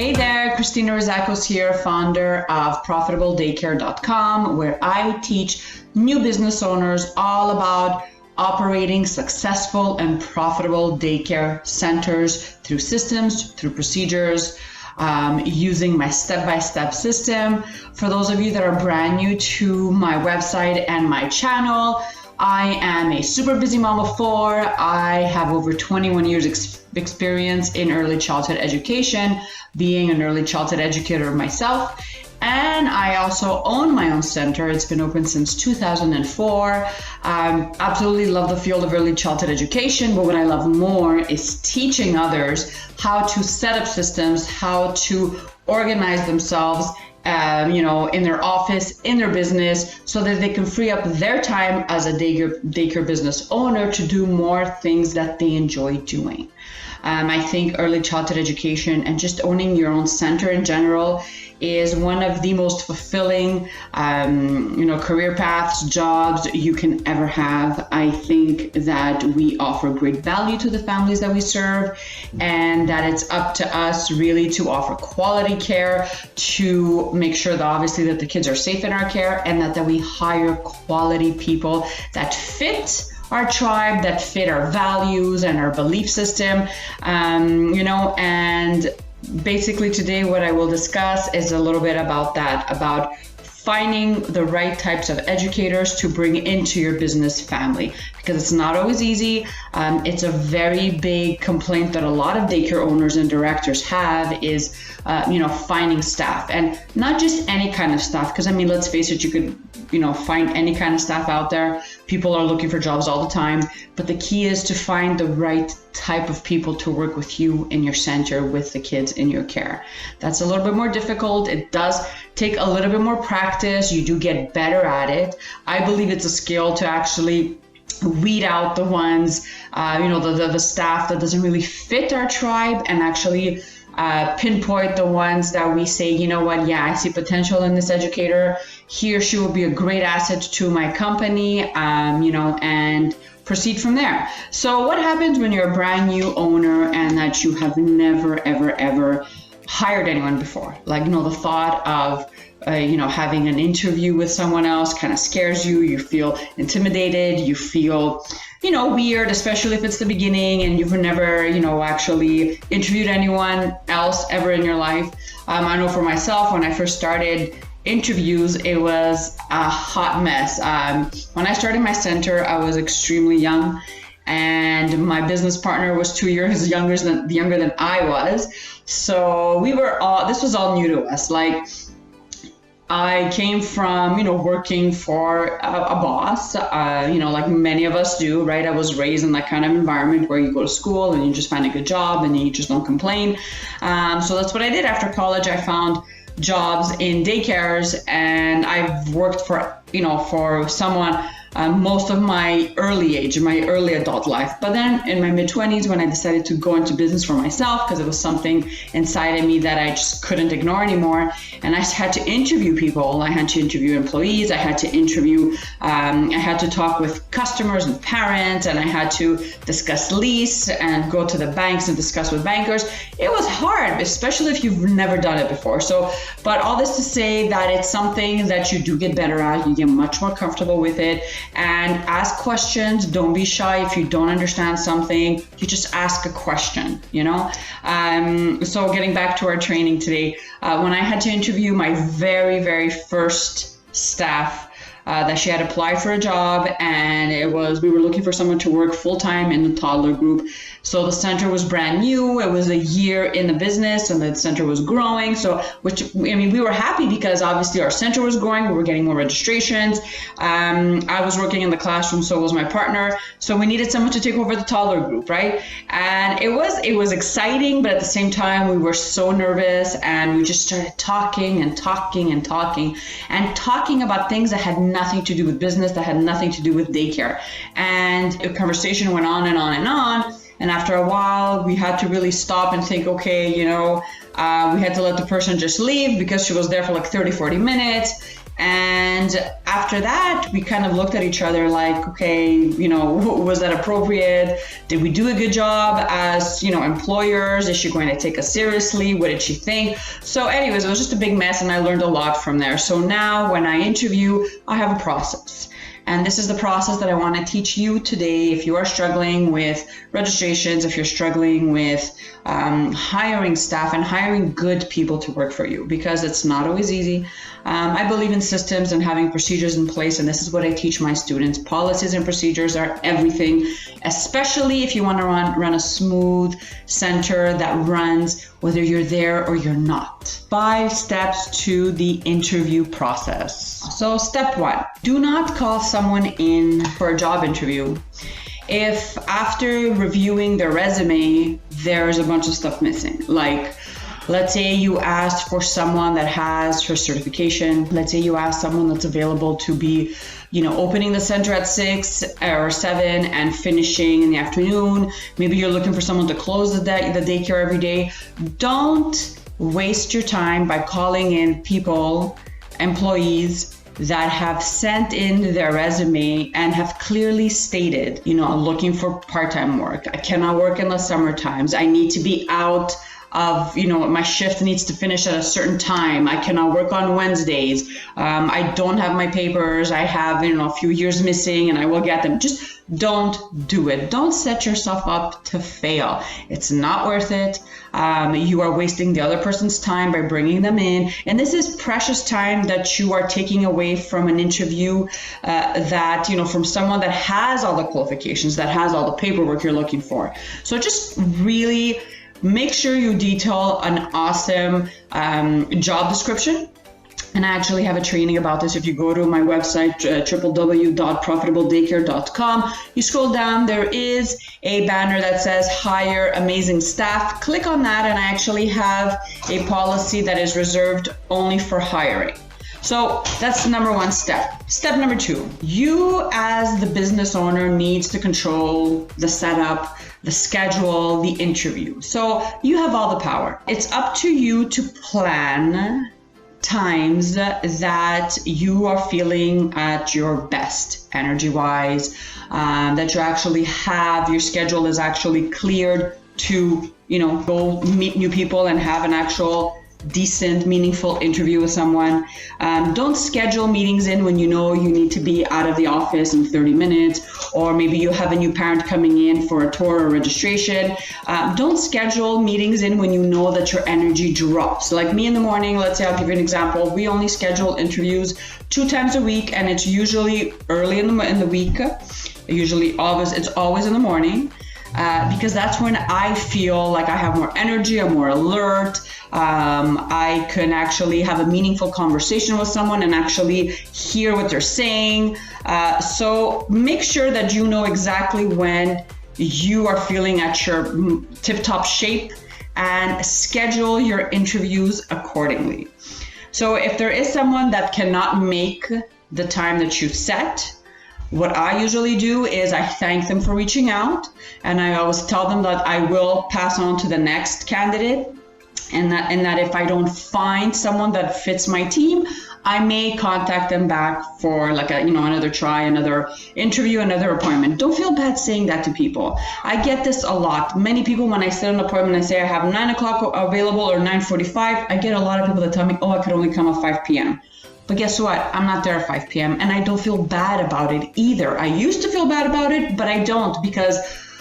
Hey there, Christina Rizakos here, founder of ProfitableDaycare.com, where I teach new business owners all about operating successful and profitable daycare centers through systems, through procedures, using my step-by-step system. For those of you that are brand new to my website and my channel, I am a super busy mom of four. I have over 21 years experience in early childhood education, being an early childhood educator myself. And I also own my own center. It's been open since 2004. Absolutely love the field of early childhood education, but what I love more is teaching others how to set up systems, how to organize themselves in their office, in their business, so that they can free up their time as a daycare business owner to do more things that they enjoy doing. I think early childhood education and just owning your own center in general is one of the most fulfilling, career paths, jobs you can ever have. I think that we offer great value to the families that we serve, and that it's up to us really to offer quality care, to make sure that obviously that the kids are safe in our care, and that we hire quality people that fit our tribe, that fit our values and our belief system, and basically today what I will discuss is a little bit about that, about finding the right types of educators to bring into your business family, because it's not always easy. It's a very big complaint that a lot of daycare owners and directors have is, finding staff, and not just any kind of staff, because let's face it, you could, find any kind of staff out there. People are looking for jobs all the time, but the key is to find the right type of people to work with you in your center, with the kids in your care. That's a little bit more difficult. It does take a little bit more practice. You do get better at it. I believe it's a skill to actually weed out the ones, the staff that doesn't really fit our tribe, and actually pinpoint the ones that we say, I see potential in this educator. He or she will be a great asset to my company, and proceed from there. So what happens when you're a brand new owner and that you have never, ever, ever hired anyone before? The thought of having an interview with someone else kind of scares you. You feel intimidated. You feel, weird, especially if it's the beginning and you've never, actually interviewed anyone else ever in your life. I know for myself, when I first started interviews, it was a hot mess. When I started my center, I was extremely young, and my business partner was 2 years younger than I was. So this was all new to us. I came from, working for a boss, like many of us do, right? I was raised in that kind of environment where you go to school and you just find a good job and you just don't complain. So that's what I did after college. I found jobs in daycares, and I've worked for someone most of my early adult life. But then in my mid-20s, when I decided to go into business for myself, because it was something inside of me that I just couldn't ignore anymore, and I had to interview people. I had to interview employees. I had to talk with customers and parents, and I had to discuss lease and go to the banks and discuss with bankers. It was hard, especially if you've never done it before. But all this to say that it's something that you do get better at. You get much more comfortable with it. And ask questions. Don't be shy. If you don't understand something, you just ask a question, So getting back to our training today, when I had to interview my very, very first staff, that she had applied for a job, and we were looking for someone to work full-time in the toddler group. So the center was brand new. It was a year in the business, and the center was growing. We were happy because obviously our center was growing. We were getting more registrations. I was working in the classroom, so was my partner. So we needed someone to take over the toddler group, right? And it was exciting, but at the same time, we were so nervous, and we just started talking about things that had nothing to do with business, that had nothing to do with daycare. And the conversation went on and on and on. And after a while, we had to really stop and think, okay, we had to let the person just leave because she was there for 30, 40 minutes. And after that, we kind of looked at each other like, okay, was that appropriate? Did we do a good job as, employers? Is she going to take us seriously? What did she think? So anyways, it was just a big mess, and I learned a lot from there. So now when I interview, I have a process. And this is the process that I want to teach you today. If you are struggling with registrations, if you're struggling with hiring staff and hiring good people to work for you, because it's not always easy. I believe in systems and having procedures in place, and this is what I teach my students. Policies and procedures are everything, especially if you want to run a smooth center that runs whether you're there or you're not. 5 steps to the interview process. So step 1, do not call someone in for a job interview if after reviewing their resume, there's a bunch of stuff missing. Like, let's say you asked for someone that has her certification. Let's say you asked someone that's available to be, opening the center at 6 or 7 and finishing in the afternoon. Maybe you're looking for someone to close the daycare every day. Don't waste your time by calling in employees that have sent in their resume and have clearly stated, I'm looking for part-time work. I cannot work in the summer times. I need to be out of, my shift needs to finish at a certain time. I cannot work on Wednesdays. I don't have my papers. I have, a few years missing, and I will get them. Just don't do it. Don't set yourself up to fail. It's not worth it. You are wasting the other person's time by bringing them in. And this is precious time that you are taking away from an interview from someone that has all the qualifications, that has all the paperwork you're looking for. So just really make sure you detail an awesome job description. And I actually have a training about this. If you go to my website, www.profitabledaycare.com, you scroll down, there is a banner that says hire amazing staff. Click on that, and I actually have a policy that is reserved only for hiring. So that's the number 1 step. Step number 2, you as the business owner needs to control the setup, the schedule, the interview. So you have all the power. It's up to you to plan times that you are feeling at your best energy-wise, that you actually have, your schedule is actually cleared to, go meet new people and have an actual decent, meaningful interview with someone. Don't schedule meetings in when you know you need to be out of the office in 30 minutes, or maybe you have a new parent coming in for a tour or registration. Don't schedule meetings in when you know that your energy drops. Like me in the morning, let's say, I'll give you an example. We only schedule interviews 2 times a week, and it's usually early in the week. It's always in the morning. Because that's when I feel like I have more energy, I'm more alert, I can actually have a meaningful conversation with someone and actually hear what they're saying. So make sure that you know exactly when you are feeling at your tip-top shape, and schedule your interviews accordingly. So if there is someone that cannot make the time that you've set, what I usually do is I thank them for reaching out, and I always tell them that I will pass on to the next candidate, and that if I don't find someone that fits my team, I may contact them back for another try, another interview, another appointment. Don't feel bad saying that to people. I get this a lot. Many people, when I set an appointment, I say I have 9 o'clock available or 9:45. I get a lot of people that tell me, I could only come at 5 p.m. But guess what? I'm not there at 5 p.m. and I don't feel bad about it either. I used to feel bad about it, but I don't, because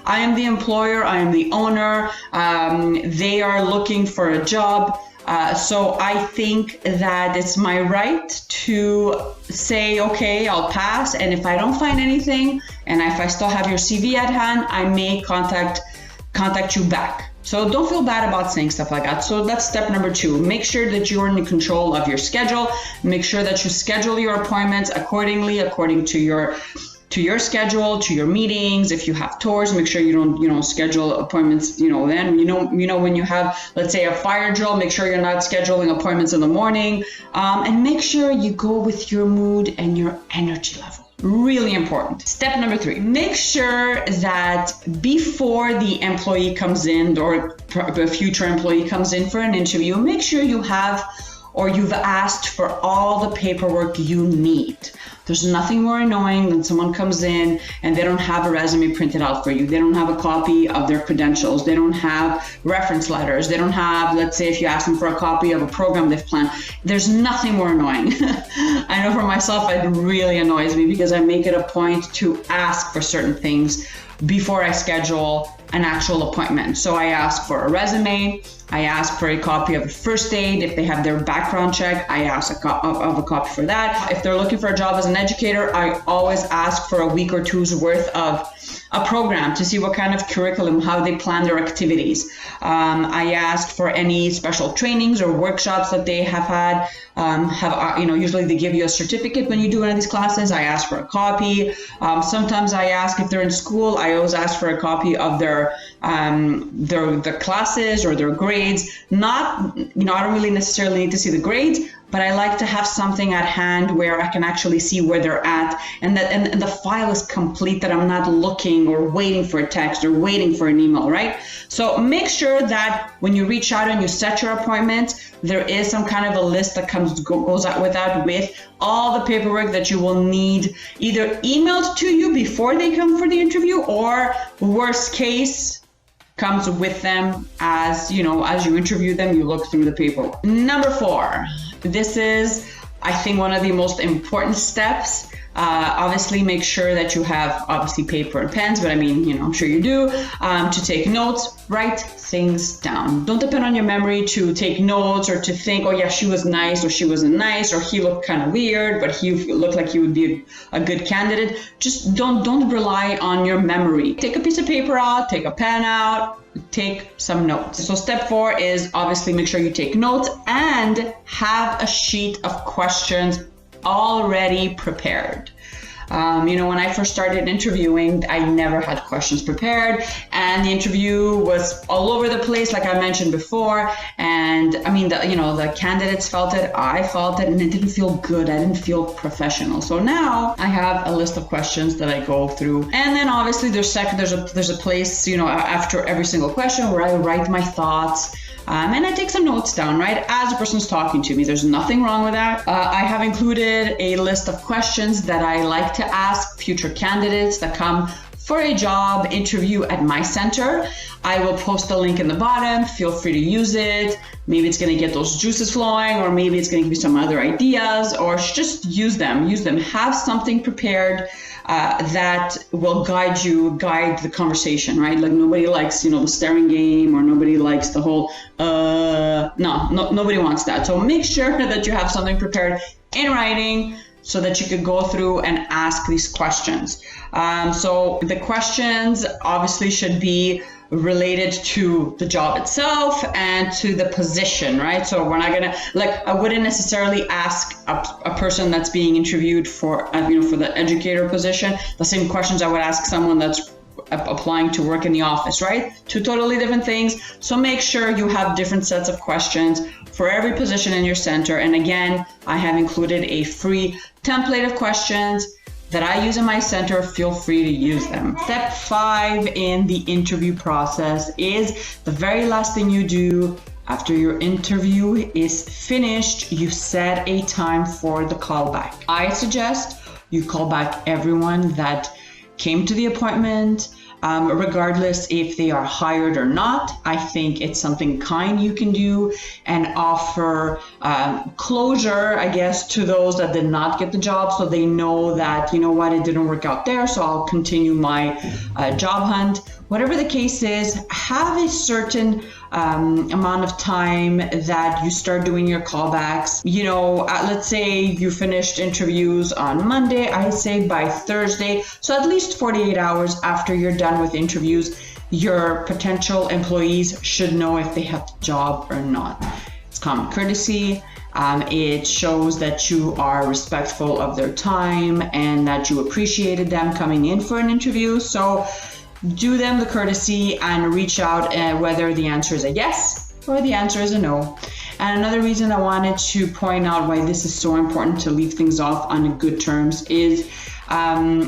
I am the employer, I am the owner. They are looking for a job. So I think that it's my right to say, okay, I'll pass. And if I don't find anything, and if I still have your CV at hand, I may contact you back. So don't feel bad about saying stuff like that. So that's step number 2. Make sure that you're in control of your schedule. Make sure that you schedule your appointments according to your schedule, to your meetings. If you have tours, make sure you don't schedule appointments, then when you have, let's say, a fire drill, make sure you're not scheduling appointments in the morning, and make sure you go with your mood and your energy level. Really important. Step number 3, make sure that before the employee comes in, or a future employee comes in for an interview, make sure you have or you've asked for all the paperwork you need. There's nothing more annoying than someone comes in and they don't have a resume printed out for you. They don't have a copy of their credentials. They don't have reference letters. They don't have, let's say if you ask them for a copy of a program they've planned. There's nothing more annoying. I know for myself, it really annoys me because I make it a point to ask for certain things before I schedule an actual appointment. So I ask for a resume, I ask for a copy of the first aid. If they have their background check, I ask a copy for that. If they're looking for a job as an educator, I always ask for a week or two's worth of a program to see what kind of curriculum, how they plan their activities. I ask for any special trainings or workshops that they have had. Usually they give you a certificate when you do one of these classes. I ask for a copy. Sometimes I ask if they're in school. I always ask for a copy of their classes or their grades. I don't really necessarily need to see the grades, but I like to have something at hand where I can actually see where they're at, and the file is complete, that I'm not looking or waiting for a text or waiting for an email, right? So make sure that when you reach out and you set your appointment, there is some kind of a list that goes out with all the paperwork that you will need, either emailed to you before they come for the interview, or worst case, comes with them as you interview them, you look through the paperwork. Number 4, this is, I think, one of the most important steps. Obviously, make sure that you have paper and pens, but I'm sure you do, to take notes. Write things down. Don't depend on your memory to take notes or to think, oh yeah, she was nice or she wasn't nice, or he looked kind of weird, but he looked like he would be a good candidate. Just don't rely on your memory. Take a piece of paper out, take a pen out, take some notes. So step 4 is obviously make sure you take notes and have a sheet of questions already prepared. When I first started interviewing, I never had questions prepared, and the interview was all over the place, like I mentioned before. And the candidates felt it, I felt it, and it didn't feel good. I didn't feel professional. So now I have a list of questions that I go through, and then obviously there's a place, after every single question where I write my thoughts. And I take some notes down, right, as a person's talking to me. There's nothing wrong with that. I have included a list of questions that I like to ask future candidates that come for a job interview at my center. I will post a link in the bottom. Feel free to use it. Maybe it's going to get those juices flowing, or maybe it's going to give you some other ideas, or just use them. Have something prepared that will guide the conversation, right? Like nobody likes, the staring game, or nobody likes the whole, nobody wants that. So make sure that you have something prepared in writing so that you could go through and ask these questions. So the questions obviously should be related to the job itself and to the position, right? So we're not gonna, I wouldn't necessarily ask a person that's being interviewed for the educator position the same questions I would ask someone that's applying to work in the office, right? 2 totally different things. So make sure you have different sets of questions for every position in your center. And again, I have included a free template of questions that I use in my center. Feel free to use them. Step 5 in the interview process is the very last thing you do after your interview is finished. You set a time for the callback. I suggest you call back everyone that came to the appointment, regardless if they are hired or not. I think it's something kind you can do and offer closure, I guess, to those that did not get the job, so they know that, it didn't work out there, so I'll continue my job hunt. Whatever the case is, have a certain amount of time that you start doing your callbacks. Let's say you finished interviews on Monday, I say by Thursday. So at least 48 hours after you're done with interviews, your potential employees should know if they have the job or not. It's common courtesy. It shows that you are respectful of their time and that you appreciated them coming in for an interview. So do them the courtesy and reach out whether the answer is a yes or the answer is a no. And another reason I wanted to point out why this is so important to leave things off on good terms is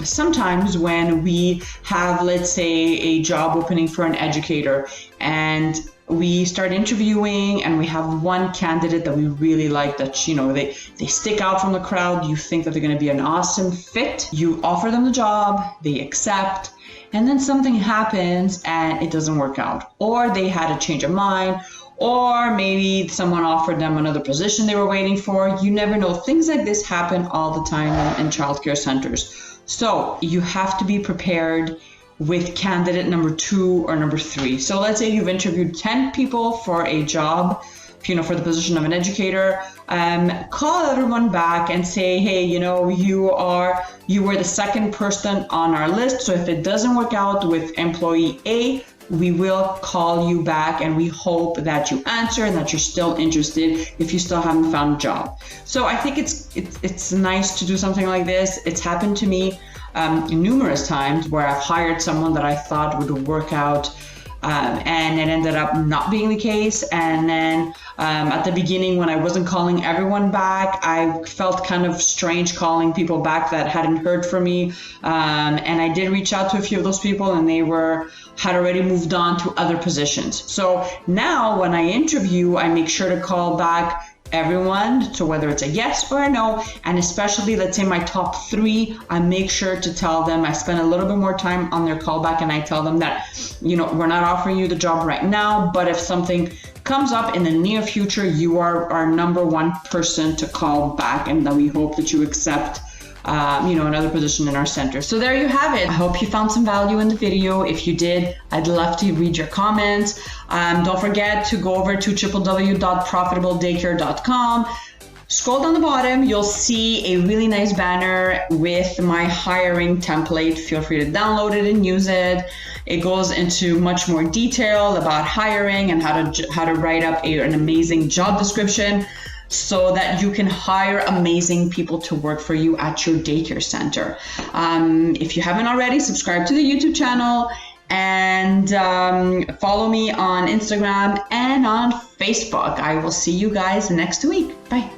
sometimes when we have, let's say, a job opening for an educator, and we start interviewing and we have one candidate that we really like, that, you know, they stick out from the crowd. You think that they're going to be an awesome fit. You offer them the job, they accept, and then something happens and it doesn't work out, or they had a change of mind, or maybe someone offered them another position they were waiting for. You never know. Things like this happen all the time in childcare centers. So you have to be prepared with candidate number 2 or number 3. So let's say you've interviewed 10 people for a job, you know, for the position of an educator. Call everyone back and say, hey, you know, you were the second person on our list. So if it doesn't work out with employee A, we will call you back, and we hope that you answer and that you're still interested if you still haven't found a job. So I think it's nice to do something like this. It's happened to me numerous times where I've hired someone that I thought would work out, and it ended up not being the case. And then at the beginning, when I wasn't calling everyone back, I felt kind of strange calling people back that hadn't heard from me. And I did reach out to a few of those people, and they had already moved on to other positions. So now when I interview, I make sure to call back everyone, so whether it's a yes or a no, and especially, let's say, my top 3, I make sure to tell them, I spend a little bit more time on their callback, and I tell them that, you know, we're not offering you the job right now, but if something comes up in the near future, you are our number 1 person to call back, and then we hope that you accept another position in our center. So there you have it. I hope you found some value in the video. If you did, I'd love to read your comments. Don't forget to go over to www.profitabledaycare.com. Scroll down the bottom, you'll see a really nice banner with my hiring template. Feel free to download it and use it. It goes into much more detail about hiring and how to write up an amazing job description, so that you can hire amazing people to work for you at your daycare center. If you haven't already, subscribe to the YouTube channel, and follow me on Instagram and on Facebook. I will see you guys next week. Bye.